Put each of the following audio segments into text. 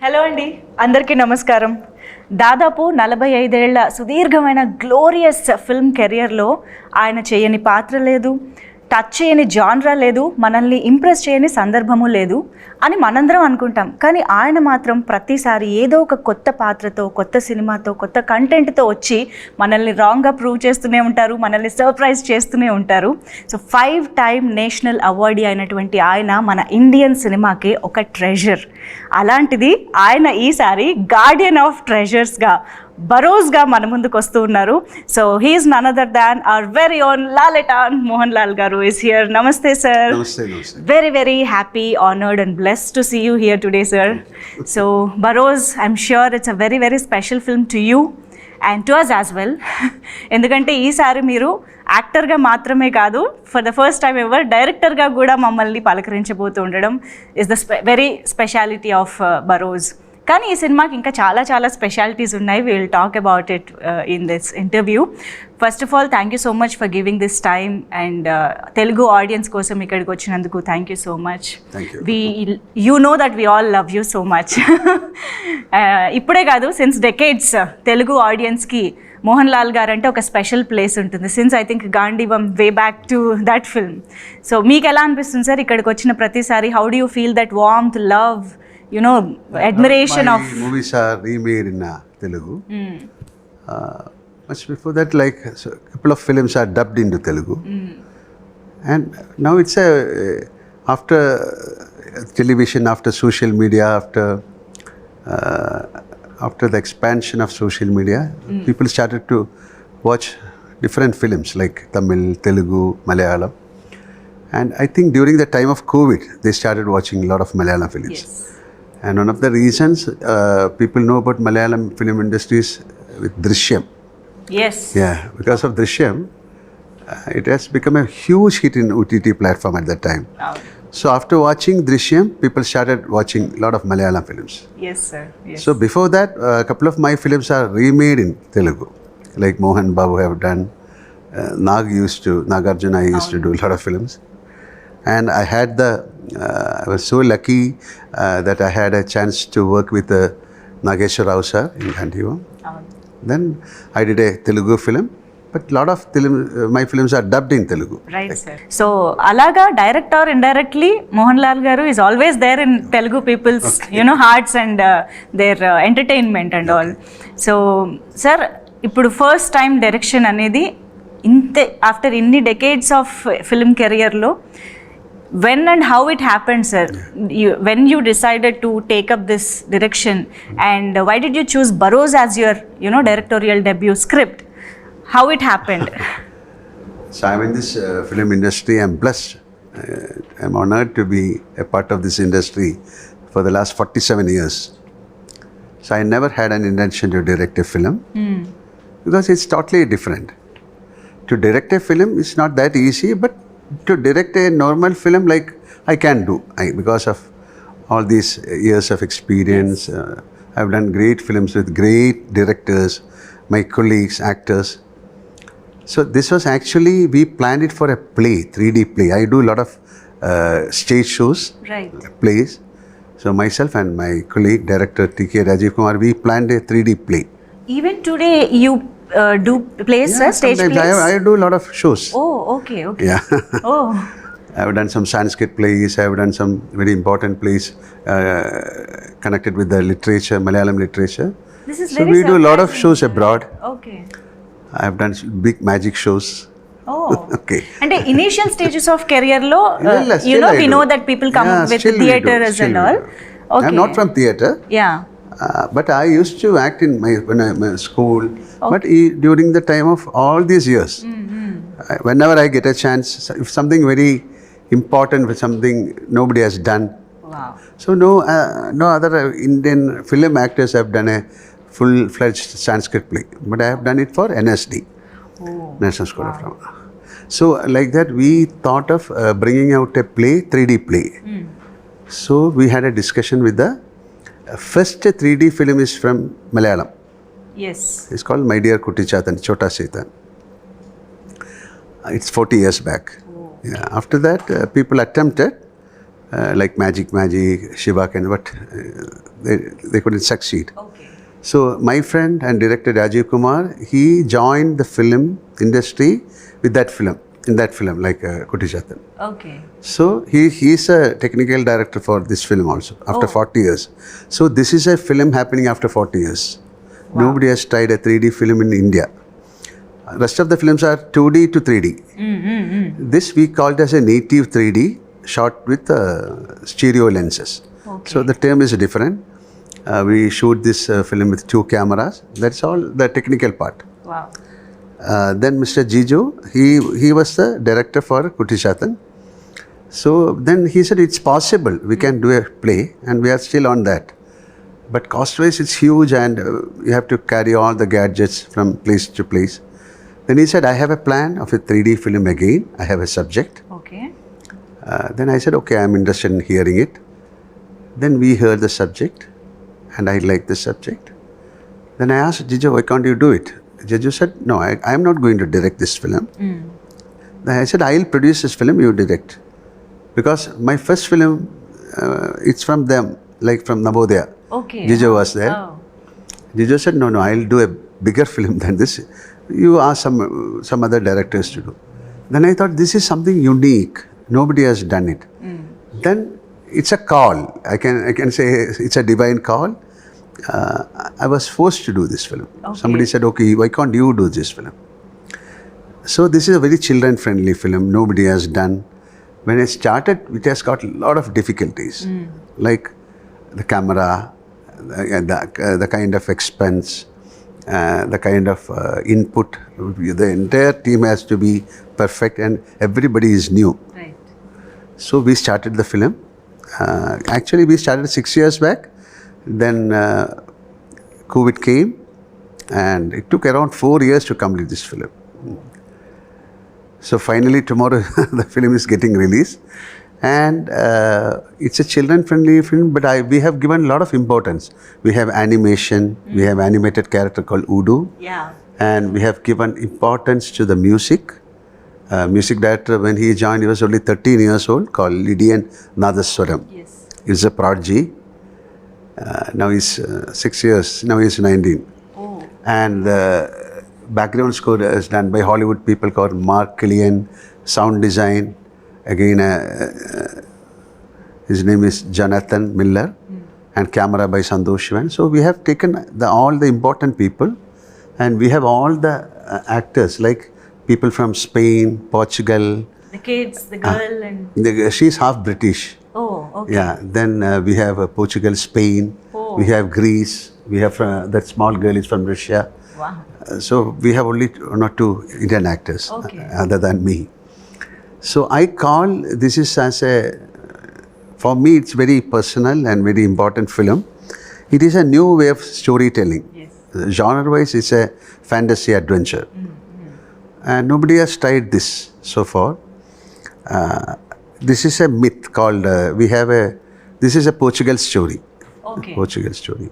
Hello అండి, అందరికీ నమస్కారం. దాదాపు 45 ఏళ్ల సుదీర్ఘమైన గ్లోరియస్ ఫిల్మ్ కెరియర్లో ఆయన చేయని పాత్ర లేదు, టచ్ చేయని జాన్రా లేదు, మనల్ని ఇంప్రెస్ చేయని సందర్భము లేదు అని మనందరం అనుకుంటాం. కానీ ఆయన మాత్రం ప్రతిసారి ఏదో ఒక కొత్త పాత్రతో, కొత్త సినిమాతో, కొత్త కంటెంట్తో వచ్చి మనల్ని రాంగ్గా ప్రూవ్ చేస్తూనే ఉంటారు, మనల్ని సర్ప్రైజ్ చేస్తూనే ఉంటారు. సో 5 టైమ్ నేషనల్ అవార్డీ అయినటువంటి ఆయన మన ఇండియన్ సినిమాకి ఒక ట్రెజర్. అలాంటిది ఆయన ఈసారి గార్డియన్ ఆఫ్ ట్రెజర్స్గా, బరోజ్గా మన ముందుకు వస్తూ ఉన్నారు. So he is none other than our very own Lalettan Mohan Lal గారు is here. Namaste sir. Namaste. Very happy, honored and blessed to see you here today sir. So Barroz, I'm sure it's a very special film to you and to us as well. ఎందుకంటే ఈసారి మీరు యాక్టర్గా మాత్రమే కాదు, for the first time ever డైరెక్టర్గా కూడా మమ్మల్ని పలకరించబోతూ ఉండడం is the very speciality of Barroz. కానీ ఈ సినిమాకి ఇంకా చాలా స్పెషాలిటీస్ ఉన్నాయి. Will talk about it in this interview. First of all thank you so much for giving this time and Telugu audience కోసం ఇక్కడికి వచ్చినందుకు thank you so much. You know that we all love you so much. ఇప్పుడే కాదు, since decades Telugu ఆడియన్స్కి మోహన్ లాల్ గారు అంటే ఒక special place ఉంటుంది. Since I think Gandeevam way back to that film. So మీకు ఎలా అనిపిస్తుంది సార్ ఇక్కడికి వచ్చిన ప్రతిసారి? How do you feel that warmth, love, you know, admiration of movies are remade in Telugu. Much before that, like so a couple of films are dubbed into Telugu, and now it's after television, after social media, after the expansion of social media, people started to watch different films like Tamil, Telugu, Malayalam, and I think during the time of COVID they started watching a lot of Malayalam films. Yes. And one of the reasons people know about Malayalam film industries with Drishyam. Yes. Yeah, because of Drishyam, it has become a huge hit in OTT platform at that time. Oh. So after watching Drishyam, people started watching a lot of Malayalam films. Yes, sir. Yes. So before that, a couple of my films are remade in Telugu. Like Mohan Babu have done, Nagarjuna used to do a lot of films. And I had I was so lucky that I had a chance to work with Nageshwar Rao sir in Gandhivam. Then I did a Telugu film, but a lot of my films are dubbed in Telugu. Right, sir. So alaga direct or indirectly Mohan Lal garu is always there in Telugu people's hearts and their entertainment and all. So sir, ఇప్పుడు first time direction అనేది ఇంతే after ఇన్ని decades of film కెరియర్లో, when and how it happened sir? When you decided to take up this direction, and why did you choose Barroz as your directorial debut script? How it happened? So I'm in this film industry. I'm blessed. I'm honored to be a part of this industry for the last 47 years. So I never had an intention to direct a film because it's totally different. To direct a film is not that easy, but to direct a normal film, like I can do, because of all these years of experience. I've done great films with great directors, my colleagues, actors. So this was actually, we planned it for a play, 3D play. I do a lot of stage shows, right, plays. So myself and my colleague, director T.K. Rajiv Kumar, we planned a 3D play. Even today you do plays, sir? Stage plays? I do a lot of shows. Oh, okay. Yeah. Oh. I've done some Sanskrit plays. I've done some very important plays connected with the literature, Malayalam literature. This is so very we do a lot of surprising, shows sir. abroad. Okay. I've done big magic shows. Oh. Okay. And the initial stages of career lo, we know that people come with theatres and all. Okay. I'm not from theatre. Yeah. But I used to act in when I'm in school. Okay. But during the time of all these years, whenever I get a chance, if something very important, with something nobody has done. Wow. So no other Indian film actors have done a full-fledged Sanskrit play, but I have done it for NSD, National School of Drama. So like that, we thought of bringing out a play, 3D play. So we had a discussion with the first 3D film is from Malayalam. Yes. It's called My Dear Kutti Chatan, Chota Setan. It's 40 years back. Yeah. After that, people attempted, like Magic, Shiva Ken, but they couldn't succeed. Okay. So my friend and director Rajiv Kumar, he joined the film industry with that film, in that film, like Kuti Chatan. Okay. So he's a technical director for this film also, after 40 years. So this is a film happening after 40 years. Wow. Nobody has tried a 3D film in India. Rest of the films are 2D to 3D. This we called as a native 3D, shot with stereo lenses. Okay. So the term is different. We shoot this film with 2 cameras. That's all the technical part. Wow. Then Mr. Jiju, he was the director for Kuti Chatan. So then he said it's possible, we can do a play, and we are still on that. But cost-wise it's huge, and you have to carry all the gadgets from place to place. Then he said, I have a plan of a 3D film again. I have a subject. Okay. Then I said, okay, I'm interested in hearing it. Then we heard the subject, and I liked the subject. Then I asked Jiju, why can't you do it? Jiju said, no, I'm not going to direct this film. Then I said, I'll produce this film, you direct. Because my first film, it's from them, like from Navodaya. Okay. Jiju was there. Oh. Jiju said, no, I'll do a bigger film than this. You ask some other directors to do. Then I thought, this is something unique. Nobody has done it. Then it's a call. I can say it's a divine call. I was forced to do this film. Okay. Somebody said, okay, why can't you do this film? So this is a very children-friendly film. Nobody has done. When I started, it has got a lot of difficulties, like the camera, the kind of expense, the kind of input. The entire team has to be perfect, and everybody is new. Right. So we started the film. Actually, we started 6 years back. Then COVID came, and it took around 4 years to complete this film. So finally, tomorrow the film is getting released, and it's a children-friendly film. But we have given a lot of importance. We have animation. We have animated character called Udu. Yeah. And we have given importance to the music. Music director, when he joined, he was only 13 years old, called Lydian Nadaswaram. Yes. He's a prodigy. Now he's 6 years. Now he's 19. Oh. And the background score is done by Hollywood people called Mark Killian. Sound design, again, his name is Jonathan Miller. And camera by Santosh Shivan. So we have taken all the important people, and we have all the actors, like people from Spain, Portugal. The kids, the girl, and... She's half British. Oh, okay. Yeah, then we have Portugal, Spain, we have Greece, we have that small girl is from Russia. Wow. So we have only 1 or 2 Indian actors, Okay. other than me. So I call this is as a, for me it's very personal and very important film. It is a new way of storytelling. Yes. Genre-wise, it's a fantasy adventure. And nobody has tried this so far. This is a myth called, this is a Portugal story. Okay. Portugal story.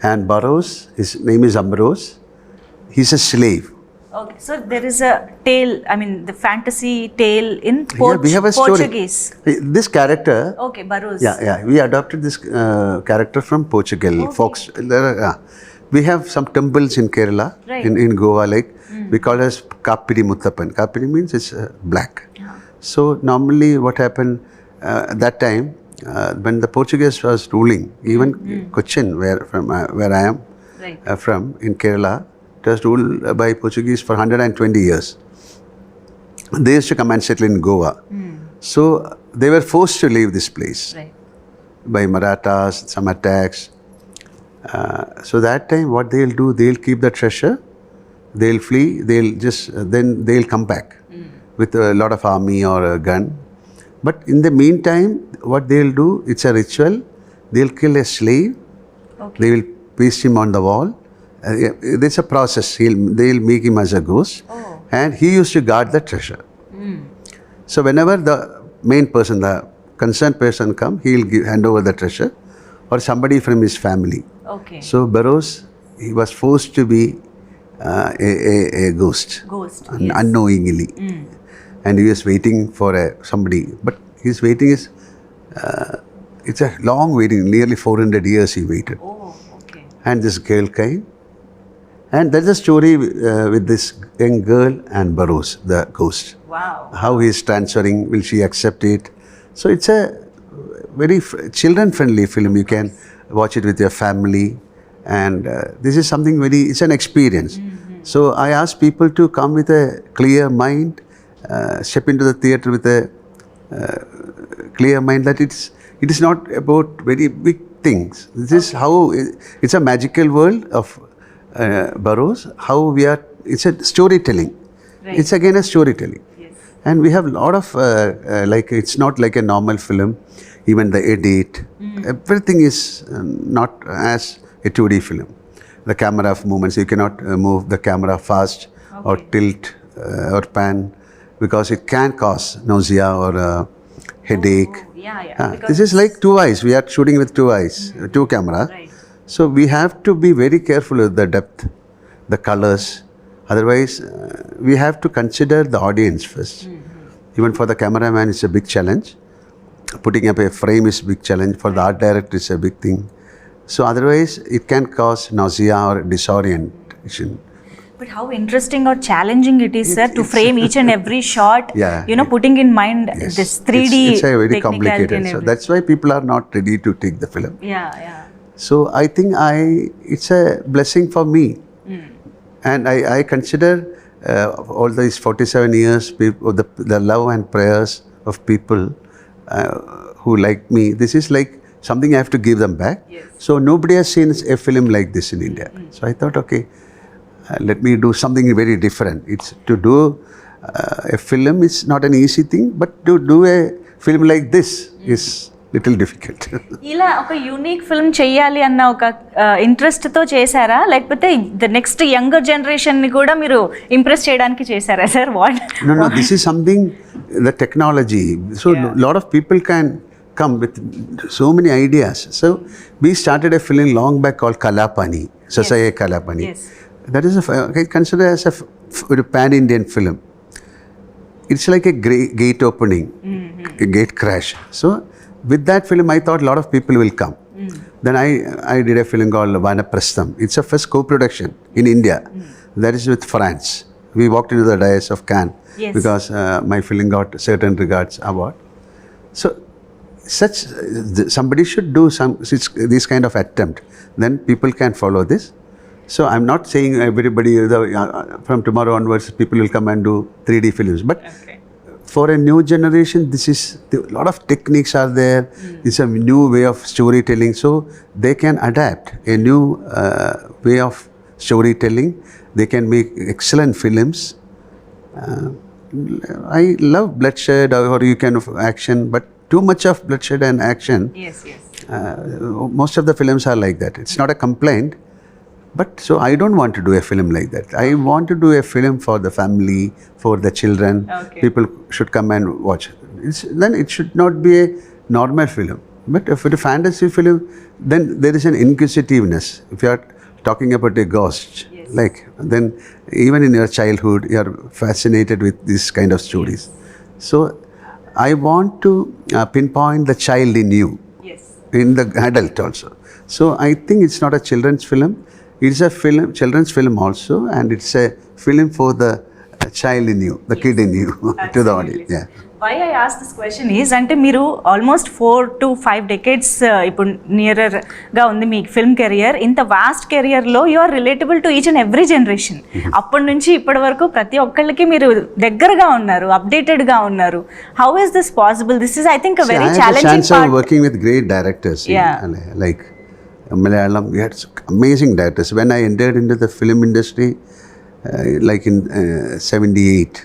And Barroz, his name is Barroz. He's a slave. Okay. So there is a tale, I mean, the fantasy tale in We have a story. Portuguese. This character, Okay, Barroz. we adopted this character from Portugal. Okay. Fox. We have some temples in Kerala, Right. in Goa, like we call it as Kapiri Muthappan. Kapiri means it's black. Yeah. So normally what happened at that time, when the Portuguese was ruling, even Cochin, where I am Right. from, in Kerala, it was ruled by Portuguese for 120 years. They used to come and settle in Goa. So they were forced to leave this place Right. by Marathas, some attacks. So that time what they'll do, they'll keep the treasure, they'll flee, then they'll come back with a lot of army or a gun. But in the meantime, what they'll do, it's a ritual, they'll kill a slave, Okay. they will paste him on the wall. There's a process, they'll make him as a ghost, and he used to guard the treasure. So whenever the main person, the concerned person come, he'll hand over the treasure, or somebody from his family. Okay. So Barroz, he was forced to be a ghost, Yes. unknowingly. And he was waiting for somebody, but his waiting is It's a long waiting, nearly 400 years he waited. Oh, okay. And this girl came. And there's a story with this young girl and Barroz, the ghost. Wow. How he is transferring, will she accept it? So it's a very children-friendly film. You can watch it with your family. And this is something it's an experience. So I ask people to come with a clear mind, step into the theatre with a clear mind that it is not about very big things. This is how, it's a magical world of Barroz, how it's a storytelling. Right. It's again a storytelling. Yes. And we have a lot of, it's not like a normal film, even the edit, everything is not as a 2D film. The camera movements, you cannot move the camera fast or tilt or pan because it can cause nausea or headache. Yeah. This is like 2 eyes, we are shooting with 2 eyes, 2 cameras. Right. So we have to be very careful with the depth, the colors. Otherwise, we have to consider the audience first. Even for the cameraman, it's a big challenge. Putting up a frame is a big challenge. For the art director, it's a big thing. So otherwise, it can cause nausea or disorientation. But how interesting or challenging it is, sir, to frame each and every shot, putting in mind this 3D. It's a very technicality complicated. and So everything. that's why people are not ready to take the film. Yeah. So I think it's a blessing for me. And I consider all these 47 years, the love and prayers of people who like me, this is like something I have to give them back. Yes. So nobody has seen a film like this in India. So I thought, okay, let me do something very different. It's to do a film is not an easy thing, but to do a film like this is little difficult. ఇలా ఒక unique film చెయ్యాలి అన్న ఒక interest తో చేశారా లేకపోతే the next younger generation ని కూడా మీరు ఇంప్రెస్ చేయడానికి చేశారా sir what No, this is something, the technology. So lot of people can come with so many ideas. So we started a film long back called Kalapani, Sasaye Kalapani. Yes. That is considered as a pan-Indian film. It's like a gate opening, a gate crash. So with that film, I thought a lot of people will come. Then I did a film called Vanaprastham. It's a first co-production in India. That is with France. We walked into the dais of Cannes because my film got certain regards award. So somebody should do this kind of attempt. Then people can follow this. So I'm not saying everybody, from tomorrow onwards, people will come and do 3D films. But for a new generation, a lot of techniques are there. It's a new way of storytelling. So they can adapt a new way of storytelling. They can make excellent films. I love bloodshed or you can action, but too much of bloodshed and action. yes Most of the films are like that. It's not a complaint. But so I don't want to do a film like that. I want to do a film for the family, for the children. Okay. People should come and watch. Then it should not be a normal film. But if it's a fantasy film, then there is an inquisitiveness. If you are talking about a ghost, then even in your childhood, you are fascinated with this kind of stories. So I want to pinpoint the child in you, in the adult also. So I think it's not a children's film. It's a children's film also, and it's a film for the child in you, the kid in you, to the audience. Yeah. Why I ask this question is, అంటే మీరు almost 4 to 5 decades ఇప్పుడు నియరర్గా ఉంది మీ film career. ఇంత vast కెరియర్లో you are relatable to each and every generation. అప్పటి నుంచి ఇప్పటి వరకు ప్రతి ఒక్కళ్ళకి మీరు దగ్గరగా ఉన్నారు, అప్డేటెడ్గా ఉన్నారు. How is this possible? This is I think very challenging part. Working with great directors, like Malayalam, we had amazing directors. When I entered into the film industry, like in 78,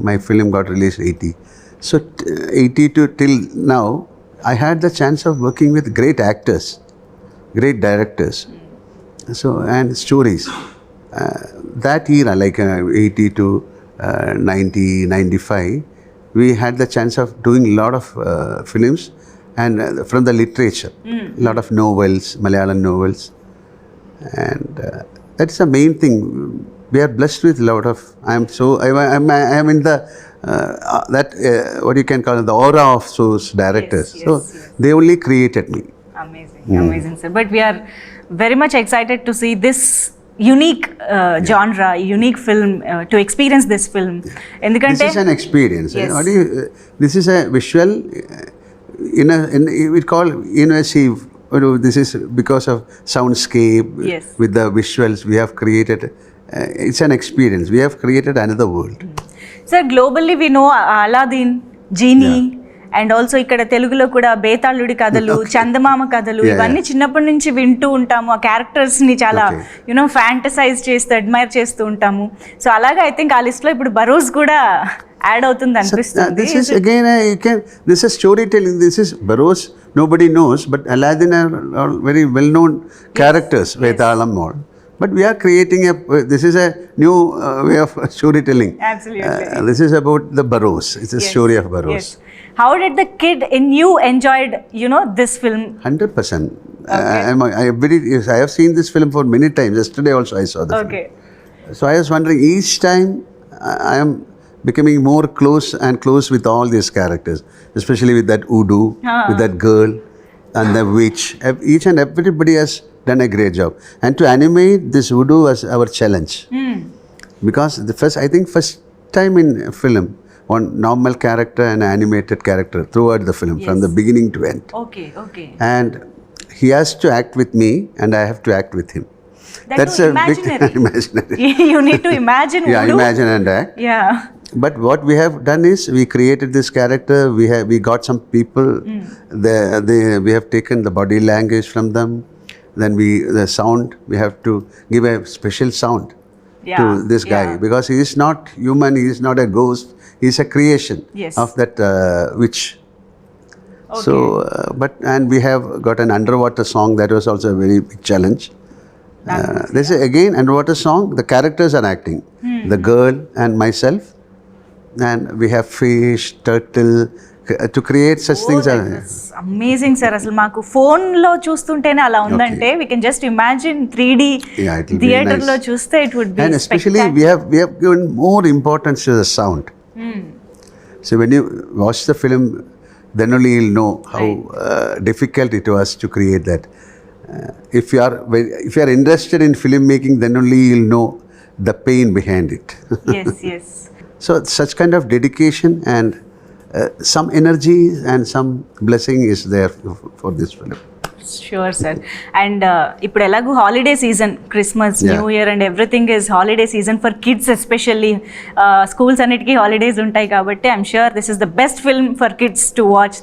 my film got released 80. So 80 to till now, I had the chance of working with great actors, great directors, so and stories. That era, like 80 to 90, 95, we had the chance of doing a lot of films. And from the literature, a lot of novels, Malayalam novels. And that's the main thing. we are blessed with a lot of. I am in the what you can call it, the aura of those directors. Yes, So yes. they only created me. Amazing, sir. But we are very much excited to see this unique genre, unique film, to experience this film. This is an experience. Yes. This is a visual, we call immersive. This is because of soundscape. Yes. With the visuals we have created. It's an experience. We have created another world. Sir, globally we know Aladdin, Genie, and also ఇక్కడ తెలుగులో కూడా బేతాళుడి కథలు, చందమామ కథలు, ఇవన్నీ చిన్నప్పటి నుంచి వింటూ ఉంటాము. ఆ క్యారెక్టర్స్ని చాలా ఫ్యాంటసైజ్ చేస్తూ అడ్మైర్ చేస్తూ ఉంటాము. సో అలాగే ఐ థింక్ ఆ లిస్ట్లో ఇప్పుడు బరోజ్ కూడా యాడ్ అవుతుంది అనిపిస్తుంది. This is again this is storytelling. This is Barroz. Nobody knows, but Aladdin are very well-known characters. Vetalam all. But we are creating this is a new way of storytelling. Absolutely. This is about the Barroz. It's a story of Barroz. Yes. How did the kid in you enjoyed, this film? 100%. I have seen this film for many times. Yesterday also I saw the film. So I was wondering, each time I am becoming more close and close with all these characters, especially with that Udu, with that girl and the witch. Each and everybody has done a great job. And to animate this Udu was our challenge. Because I think first time in a film, one normal character and an animated character throughout the film, from the beginning to end. Okay. And he has to act with me and I have to act with him. That's a imaginary. big imaginary. You need to imagine. Yeah, Udu. imagine and act. Yeah. But what we have done is we created this character. We got some people. We have taken the body language from them. Then the sound, we have to give a special sound to this guy, because he is not human, he is not a ghost, he is a creation of that witch. So and we have got an underwater song that was also a very big challenge. This is again underwater song. The characters are acting, the girl and myself, and we have fish, turtle, to create such things. Amazing, sir. అసలు మాకు ఫోన్లో చూస్తుంటేనే అలా ఉందంటే we can just imagine 3D థియేటర్లో చూస్తే it would be. And especially we have given more importance to the sound. So when you watch the film, then only you'll know how difficult it was to create that. If you are interested in filmmaking, then only you'll know the pain behind it. Yes. So such kind of dedication and some energy and some blessing is there for this film. Sure, sir. And ఇప్పుడు ఎలాగో holiday season, Christmas, new year and everything is holiday season for kids especially. Schools అన్నిటికీ holidays ఉంటాయి కాబట్టి I'm sure this is the best film for kids to watch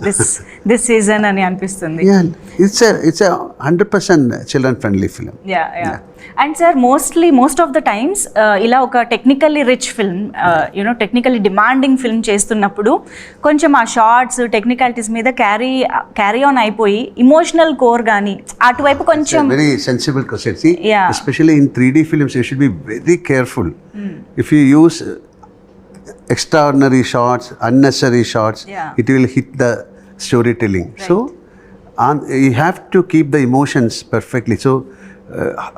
this season అని అనిపిస్తుంది. It's a 100% children friendly film. Yeah. And sir most of the times ఇలా ఒక technically rich film, technically demanding film చేస్తున్నప్పుడు కొంచెం ఆ shorts technicalities మీద carry on అయిపోయి emotional core కానీ అటువైపు కొంచెం. Very sensible question. See, especially in 3D films, you should be very careful. If you use extraordinary shots, unnecessary shots, it will hit the storytelling. Right. So you have to keep the emotions perfectly. So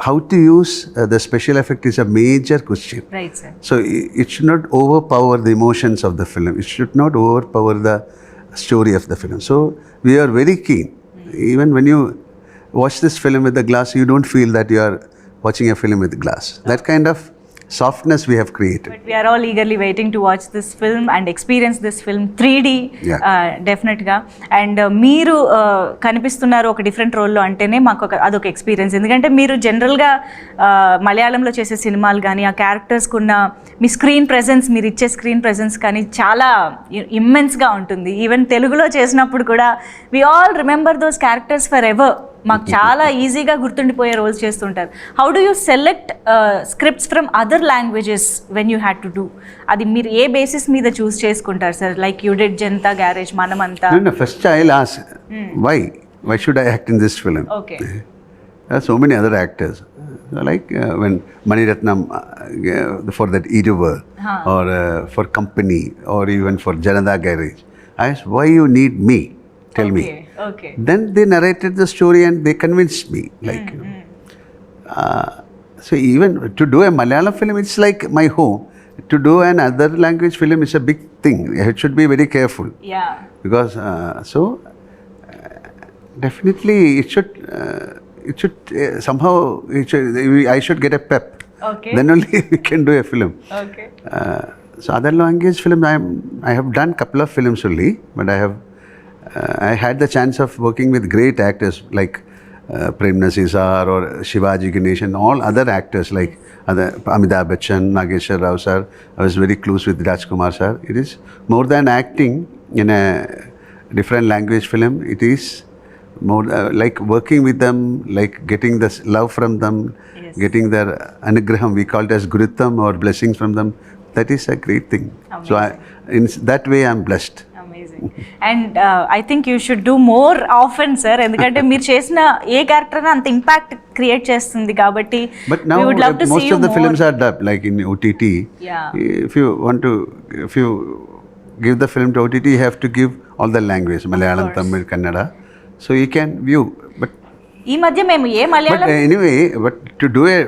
how to use the special effect is a major question. Right, sir. So it should not overpower the emotions of the film. It should not overpower the story of the film. So we are very keen. Even when you watch this film with the glass, you don't feel that you are watching a film with glass. That kind of softness we have created. But we are all eagerly waiting to watch this film and experience this film 3D. డెఫినెట్గా. And మీరు కనిపిస్తున్నారు ఒక different రోల్లో అంటేనే మాకు అదొక experience. ఎందుకంటే మీరు జనరల్గా మలయాళంలో చేసే సినిమాలు కానీ ఆ క్యారెక్టర్స్కి ఉన్న మీ స్క్రీన్ ప్రెజెన్స్, మీరు ఇచ్చే స్క్రీన్ ప్రెజెన్స్ కానీ చాలా ఇమ్మెన్స్గా ఉంటుంది. ఈవెన్ తెలుగులో చేసినప్పుడు కూడా we all remember those characters forever. మాకు చాలా ఈజీగా గుర్తుండిపోయే రోల్స్ చేస్తుంటారు. How do you select scripts from other languages when you had to do? అది మీరు ఏ బేసిస్ మీద చూస్ చేసుకుంటారు sir? Like you did Janatha Garage, Manamantha. First I'll ask, why should I act in this film? Okay. There are so many other actors. Like when Mani Ratnam for that Iruvar, or for Company, or even for Janata Garage, I asked, why you need me? Tell me. Okay. Then they narrated the story and they convinced me. So even to do a Malayalam film, it's like my home. To do an other language film is a big thing. It should be very careful. Yeah. Because definitely it should somehow I should get a pep. Okay. Then only we can do a film. Okay. So other language film, I have done couple of films only, but I had the chance of working with great actors like Prem Nasir or Shivaji Ganesan, all other actors like other Amitabh Bachchan, Nageshwar Rao sir. I was very close with Rajkumar sir. It is more than acting in a different language film. It is more like working with them, like getting the love from them, Yes. getting their anugraham. We call it as gurutam or blessings from them. That is a great thing. So in that way, I'm blessed. Amazing and I think you should do more often sir, ఎందుకంటే మీరు చేసిన ఏ character అంత impact create చేస్తుంది కాబట్టి. But now most of the films are dubbed, like in OTT. Yeah. If you give the film to OTT, you have to give all the language, Malayalam, Tamil, Kannada, so you can view. But ఈ మధ్య మేము ఏ Malayalam anyway, but to do a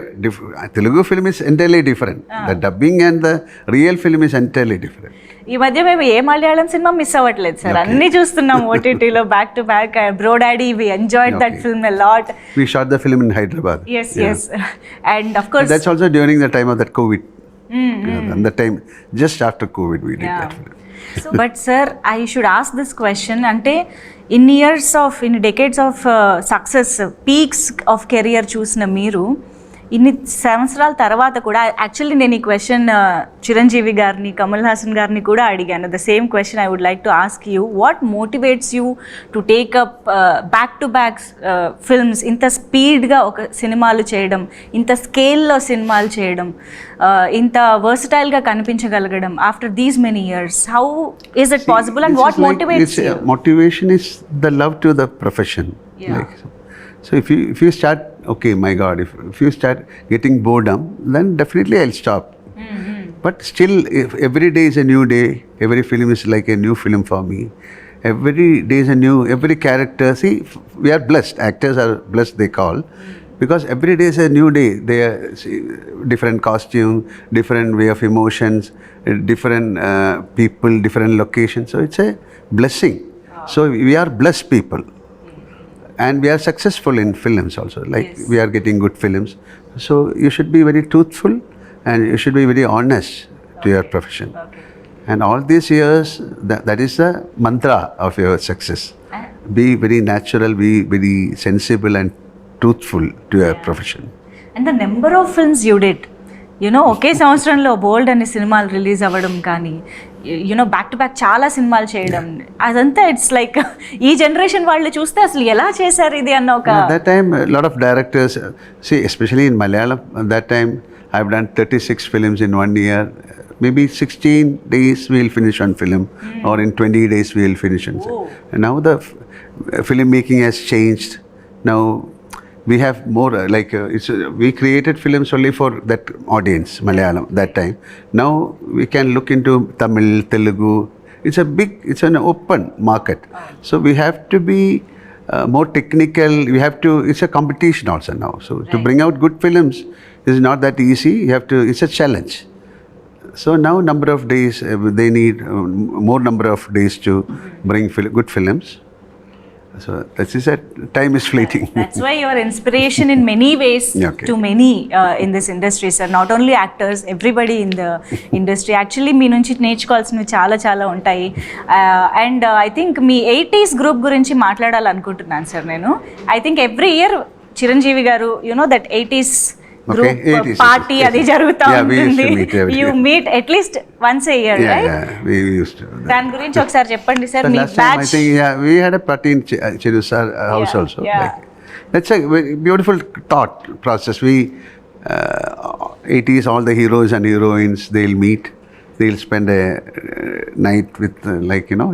Telugu film is entirely different. The dubbing and the real film is entirely different. ఈ మధ్య మేము ఏ Malayalam cinema miss అవ్వట్లేదు sir, అన్ని చూస్తున్నాం ఓటీటీలో back to back. Bro Daddy, we enjoyed that film a lot. We shot the film in Hyderabad. Yes. And of course that's also during the time of that COVID. And the time just after COVID we did that film. So, but sir, I should ask this question. అంటే in decades of success, peaks of career చూసిన మీరు ఇన్ని సంవత్సరాల తర్వాత కూడా, actually నేను ఈ question Chiranjeevi గారిని, కమల్ హాసన్ గారిని కూడా అడిగాను. The same question I would like to ask you. What motivates you to take up back to back films? ఇంత స్పీడ్గా ఒక సినిమాలు చేయడం, ఇంత స్కేల్లో సినిమాలు చేయడం, ఇంత వర్సటైల్గా కనిపించగలగడం after these many years, how is it possible and what motivates you? Motivation is the love to the profession. Yeah. So if you start, okay, my God, if you start getting boredom, then definitely I'll stop. But still, if every day is a new day, every film is like a new film for me. Every day is every character. See, we are blessed. Actors are blessed, they call. Because every day is a new day. They are different costume, different way of emotions, different people, different locations. So it's a blessing. So we are blessed people. And we are successful in films also. Like we are getting good films. So you should be very truthful and you should be very honest to your profession. And all these years, that is the mantra of your success. Be very natural, be very sensible and truthful to your profession. And the number of films you did, ఒకే సంవత్సరంలో బోల్డ్ అనే సినిమాలు release అవ్వడం కానీ, back to back చాలా సినిమాలు చేయడం, అదంతా it's like ఈ జనరేషన్ వాళ్ళు చూస్తే అసలు ఎలా చేశారు ఇది అన్న ఒక. That time a lot of directors, see, especially in Malayalam, that time I've done 36 films in 1 year. Maybe 16 days we'll finish one film, or in 20 days we'll finish one. And now the film making has changed. Now we have more we created films only for that audience, Malayalam, that time. Now we can look into Tamil, Telugu. It's an open market. So we have to be more technical. It's a competition also now. So to bring out good films is not that easy. It's a challenge. So now number of days, they need more number of days to bring good films. So that is that time is fleeting. That's why you are inspiration in many ways to many in this industry, sir. Not only actors, everybody in the industry. Actually, మీ నుంచి నేర్చుకోవాల్సినవి చాలా ఉంటాయి. And I think me 80s group గురించి మాట్లాడాలనుకుంటున్నాను sir నేను. I think every year Chiranjeevi గారు, that 80s group party అది జరుగుతూ ఉంటుంది. You meet at least once a year, right? దాని గురించి ఒకసారి చెప్పండి sir. Me batch, we had a party in Chiru sir house also. That's a very beautiful thought process. We 80s, all the heroes and heroines, they'll meet, they'll spend a night with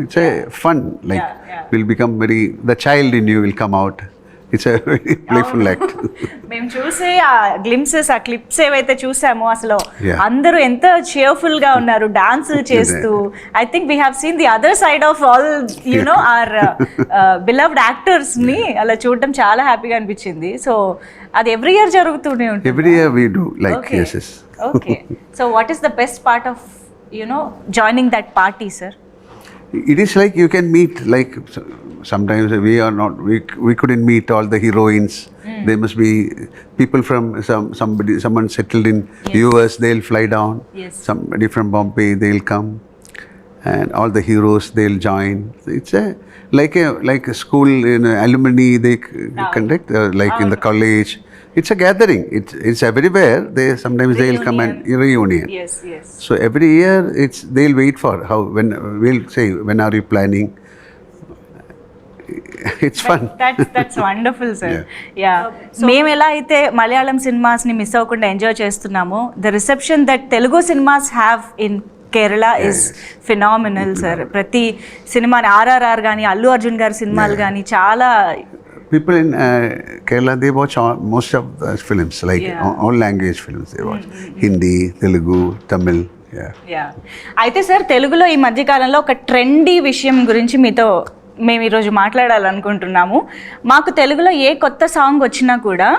it's a fun, we'll become the child in you will come out. It's a very playful act. మేము చూసే ఆ glimpses, ఆ clips ఏవైతే చూసామో, అసలు అందరూ ఎంత cheerful గా ఉన్నారు డాన్సులు చేస్తూ. I think we have seen the other side of all our beloved actors ని అలా చూడటం చాలా హ్యాపీగా అనిపించింది. సో అది ఎవ్రీ ఇయర్ జరుగుతూనే ఉంటుంది. Every year we do, like, Okay. yes, yes. Okay. So what is the best part of, joining that party, sir? It is like you can meet, like, sometimes we couldn't meet all the heroines. There must be people from someone settled in US, they'll fly down. Yes. Somebody from Bombay, they'll come. And all the heroes, they'll join. It's like a school, alumni, they conduct, like in the college. It's a gathering. It's everywhere. Sometimes they'll come and reunion. Yes, yes. So every year they'll wait for when we'll say, when are you planning? It's fun. That's wonderful, sir. Yeah. మేము ఎలా అయితే Malayalam సినిమాస్ని miss అవ్వకుండా enjoy చేస్తున్నామో, the reception that Telugu cinemas have in Kerala is phenomenal, sir. ప్రతి సినిమాని ఆర్ఆర్ఆర్ కానీ, అల్లు అర్జున్ గారి సినిమాలు కానీ చాలా. People in Kerala, they watch most of the films, like all language films they watch. Hindi, Telugu, Tamil. Yeah. అయితే సార్, తెలుగులో ఈ మధ్యకాలంలో ఒక ట్రెండీ విషయం గురించి మీతో మేము ఈరోజు మాట్లాడాలనుకుంటున్నాము. మాకు తెలుగులో ఏ కొత్త సాంగ్ వచ్చినా కూడా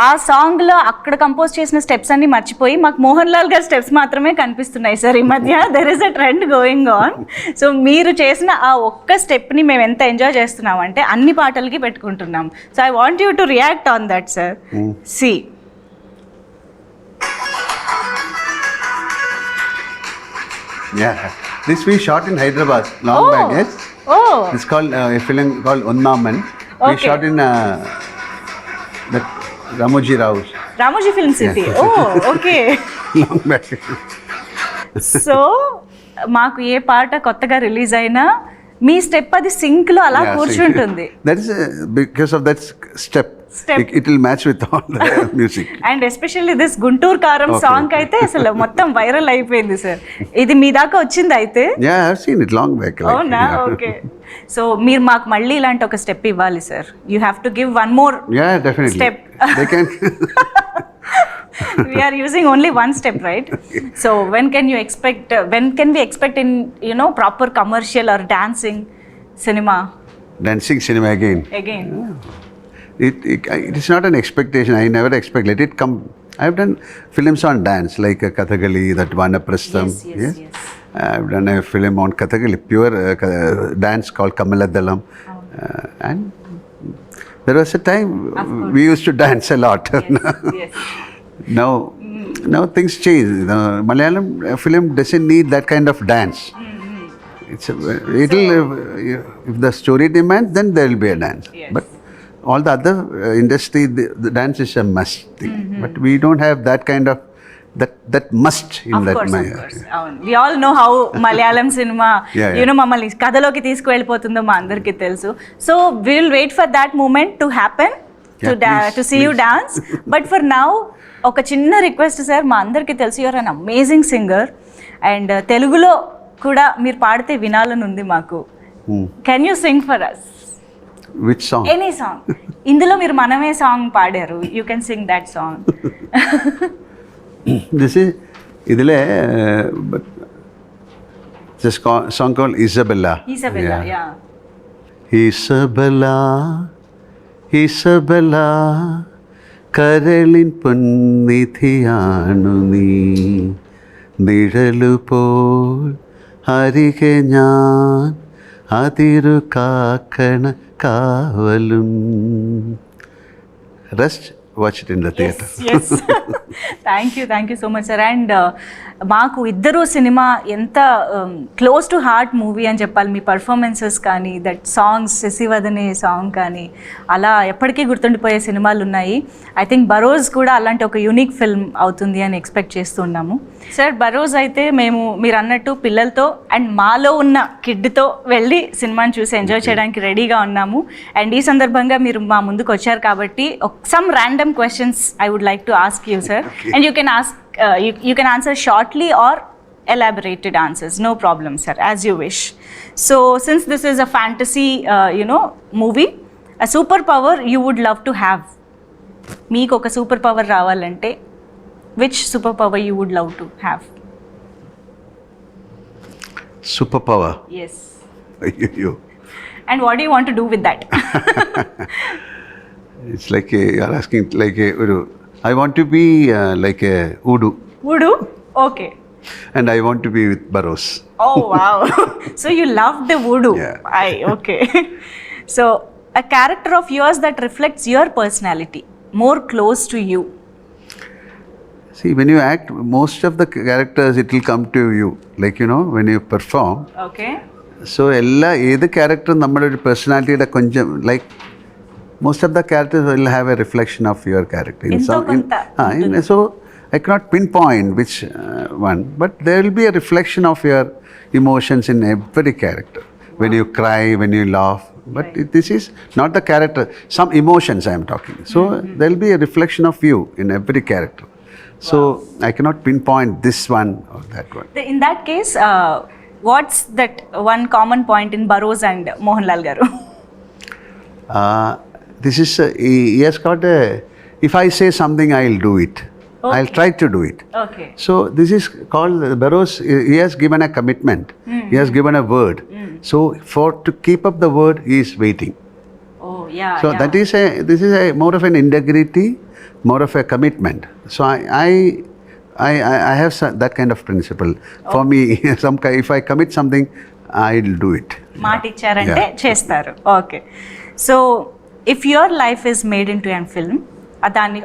ఆ సాంగ్లో అక్కడ కంపోజ్ చేసిన స్టెప్స్ అన్ని మర్చిపోయి మాకు మోహన్ లాల్ గారి స్టెప్స్ మాత్రమే కనిపిస్తున్నాయి సార్ ఈ మధ్య. There is a trend going on. So మీరు చేసిన ఆ ఒక్క స్టెప్ని మేము ఎంత ఎంజాయ్ చేస్తున్నాం అంటే అన్ని పాటలకి పెట్టుకుంటున్నాం. So I want you to react on that, sir. సి This we shot in Hyderabad long back. Yes. It's called a film called Unnaman. We shot in that Ramoji Rao's. Ramoji Film City. Okay. Long back. So మాకు ఏ పాట కొత్తగా release అయినా మీ step అది sync లో అలా కూర్చుంటుంది. That is because of that step. It will match with all the music. And especially this Guntur Karam song అయితే అసలు మొత్తం వైరల్ అయిపోయింది, సార్. ఇది మీ దాకా వచ్చింది అయితే? Yeah, I've seen it long back. అవునా? ఓకే. సో మీరు మాకు మళ్ళీ ఇలాంటి ఒక స్టెప్ ఇవ్వాలి, sir. You have to give one more. Yeah, definitely. Step. They can. We are using only one step, right? So when can we expect in proper commercial or dancing cinema? Dancing cinema again. It is not an expectation. I never expect. Let it come. I've done films on dance, like Kathakali, that Vanaprastham. Yes. I've done a film on Kathakali, pure dance called Kamaladalam. And there was a time we used to dance a lot. Yes. Now things change. The Malayalam film doesn't need that kind of dance. If the story demands, then there will be a dance. Yes. But all the other industry, the dance is a must thing. But we don't have that kind of that must in of that. Of course. We all know how Malayalam cinema, మమ్మల్ని కథలోకి తీసుకువెళ్ళిపోతుందో మా అందరికీ తెలుసు. So we will wait for that moment to happen, to see you dance. But for now, ఒక చిన్న request, sir. మా అందరికీ తెలుసు you are an amazing singer, and తెలుగులో కూడా మీరు పాడితే వినాలని ఉంది మాకు. Can you sing for us? Which song? Any song. ఇందులో మీరు మనమే సాంగ్ పాడారు. You can sing that song. This is idile, but this song called Isabella. Yeah. Isabella, കരളിൻ പൊന്നിധിയാണു നീ, നിഴലുപോൽ അരികെ ഞാൻ, അതിരു കാക്കണ കാവലും. Rest, watch it in the theatre. Yes. Thank you so much, sir. And మాకు ఇద్దరు cinema ఎంత క్లోజ్ టు హార్ట్ మూవీ అని చెప్పాలి. మీ performances కానీ, that songs, Sasivadane song కానీ, అలా ఎప్పటికీ గుర్తుండిపోయే సినిమాలు ఉన్నాయి. ఐ థింక్ బరోజ్ కూడా అలాంటి ఒక యూనిక్ ఫిల్మ్ అవుతుంది అని ఎక్స్పెక్ట్ చేస్తున్నాము. సార్, బరోజ్ అయితే మీరు అన్నట్టు పిల్లలతో అండ్ మాలో ఉన్న కిడ్తో వెళ్ళి సినిమాని చూసి ఎంజాయ్ చేయడానికి రెడీగా ఉన్నాము. అండ్ ఈ సందర్భంగా మీరు మా ముందుకు వచ్చారు కాబట్టి some random questions I would like to ask you, sir. And you can ask you can answer shortly or elaborated answers, no problem, sir, as you wish. So since this is a fantasy movie, a superpower you would love to have. Meeku oka superpower ravalante, which superpower you would love to have? Superpower? Yes. You. And what do you want to do with that? It's like you're asking like I want to be like a Udu, Voodoo? Okay. and I want to be with Barroz. Oh wow. So you love the voodoo. Yeah. Okay. So a character of yours that reflects your personality, more close to you. See, when you act, most of the characters, it will come to you. Like, when you perform. Okay. So, either character, നമ്മുടെ ഒരു പേഴ്സണാലിറ്റിയുടെ കൊഞ്ചം, like, most of the characters will have a reflection of your character. So, I cannot pinpoint which one, but there will be a reflection of your emotions in every character. When you cry, when you laugh. But this is not the character. Some emotions I am talking. So, there will be a reflection of you in every character. So, I cannot pinpoint this one or that one. In that case, what's that one common point in Barroz and Mohanlal garu? This is, he has got a, if I say something, I'll do it. Okay. I'll try to do it. Okay. So, this is called, Barroz, he has given a commitment. He has given a word. So, to keep up the word, he is waiting. Oh, yeah. So, this is a more of an integrity, more of a commitment. So, I have that kind of principle. For me, if I commit something, I'll do it. మాట ఇచ్చారంటే చేస్తారు. Okay. So if your life is made into an film,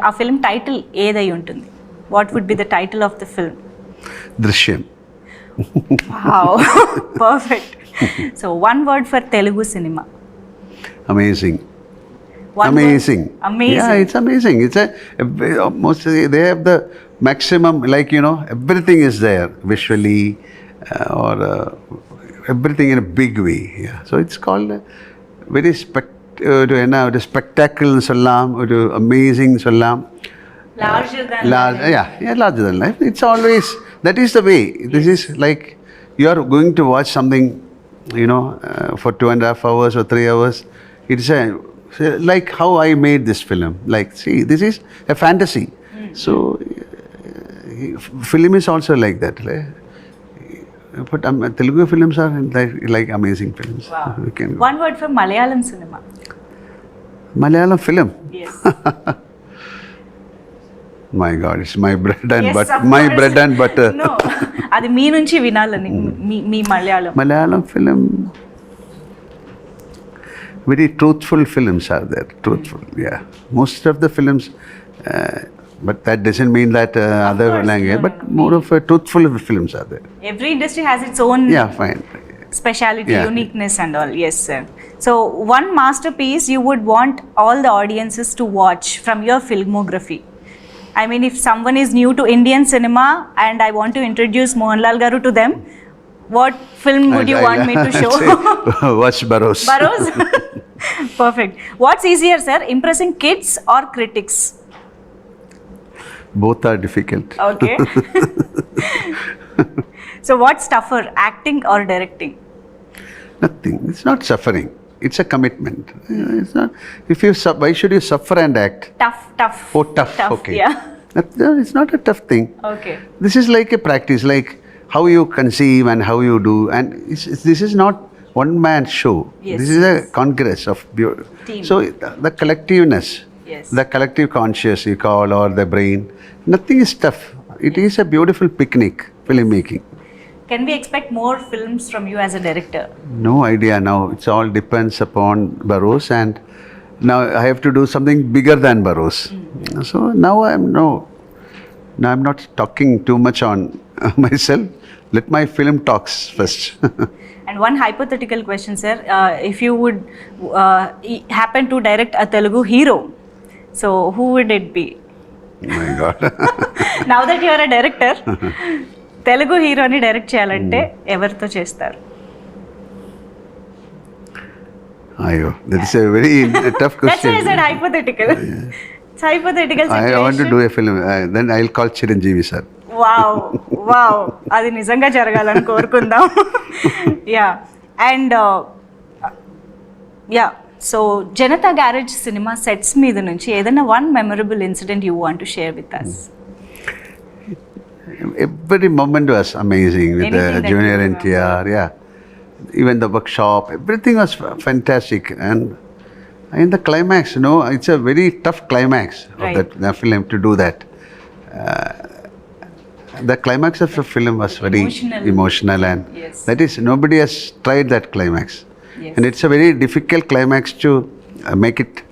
ఆ film title ఏదై ఉంటుంది? What would be the title of the film? Drishyam. Wow, perfect. So one word for Telugu cinema. Amazing. Amazing. Yeah, it's amazing. It's almost they have the maximum, like everything is there visually or everything in a big way. Yeah, so it's called very spectacle sollam, amazing sollam. Larger than life. Yeah, larger than life. It's always that is the way. This is like you are going to watch something, for 2.5 hours or 3 hours. It's like how I made this film. Like, see, this is a fantasy. So, film is also like that. But Telugu films are like amazing films. Wow. One word for Malayalam cinema. Malayalam film. Yes. My God, it's my bread and Yes, butter. of My course. bread and butter. No, అది మీ నుంచి వినాలని. మీ Malayalam. Malayalam film. Very truthful films are there. Truthful, yeah. Most of the films, but that doesn't mean that other language. But more of a truthful films are there. Every industry has its own Fine. speciality, uniqueness and all. Yes, sir. So one masterpiece you would want all the audiences to watch from your filmography. I mean, if someone is new to Indian cinema and I want to introduce Mohanlal garu to them, what film would you want me to show? Watch Barroz. Barroz? Perfect. What's easier, sir? Impressing kids or critics? Both are difficult. Okay. So what's tougher, acting or directing? Nothing. It's not suffering. It's a commitment. It's not. Why should you suffer and act? Tough. Oh, tough. Okay. Yeah. It's not a tough thing. Okay. This is like a practice, like how you conceive and how you do. And this is not one man show. Yes, this is a congress of team. So the collectiveness, Yes. the collective conscious you call, or the brain, nothing is tough. It is a beautiful picnic, filmmaking. Can we expect more films from you as a director? No idea now. It all depends upon Barroz, and now I have to do something bigger than Barroz. So now I'm not talking too much on myself. Let my film talks first. And one hypothetical question, sir. If you would happen to direct a Telugu hero, so who would it be? My God. Now that you are a director, Telugu హీరోని direct చేయాలంటే ఎవరితో చేస్తారు? Ayo, that is a very tough question. That's why I said hypothetical. It's hypothetical situation. I want to do a film. Then I'll call Chiranjeevi sir. వావ్, అది నిజంగా జరగాలని కోరుకుందాం. And so Janatha Garage cinema sets మీద నుంచి ఏదైనా one memorable incident you want to share with us? Every moment was amazing with Anything the that junior you NTR, even the workshop, everything was fantastic. And In the climax, you know, it's a very tough climax Right. of the film to do that. The climax of the film was very emotional and Yes. that is, nobody has tried that climax. Yes. And it's a very difficult climax to make it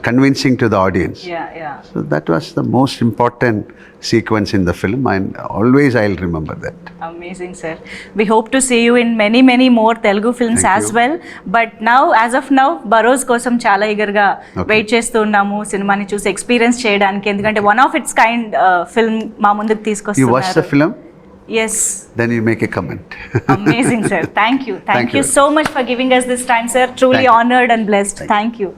convincing to the audience. Yeah. So that was the most important sequence in the film, and always I'll remember that. Amazing, sir. We hope to see you in many more Telugu films Thank as you. well. But now, as of now, Barroz కోసం చాలా ఈగర్గా Okay. Wait చేస్తూ ఉన్నాము సినిమాని చూసి experience చేయడానికి, ఎందుకంటే one of its kind film మా ముందుకు You watched the తీసుకొస్తున్నారు. film? Yes. Then you make a comment. Amazing, sir. Thank you Thank you you. so much for giving us this time, sir. Truly Thank you. honored and blessed. Thank you.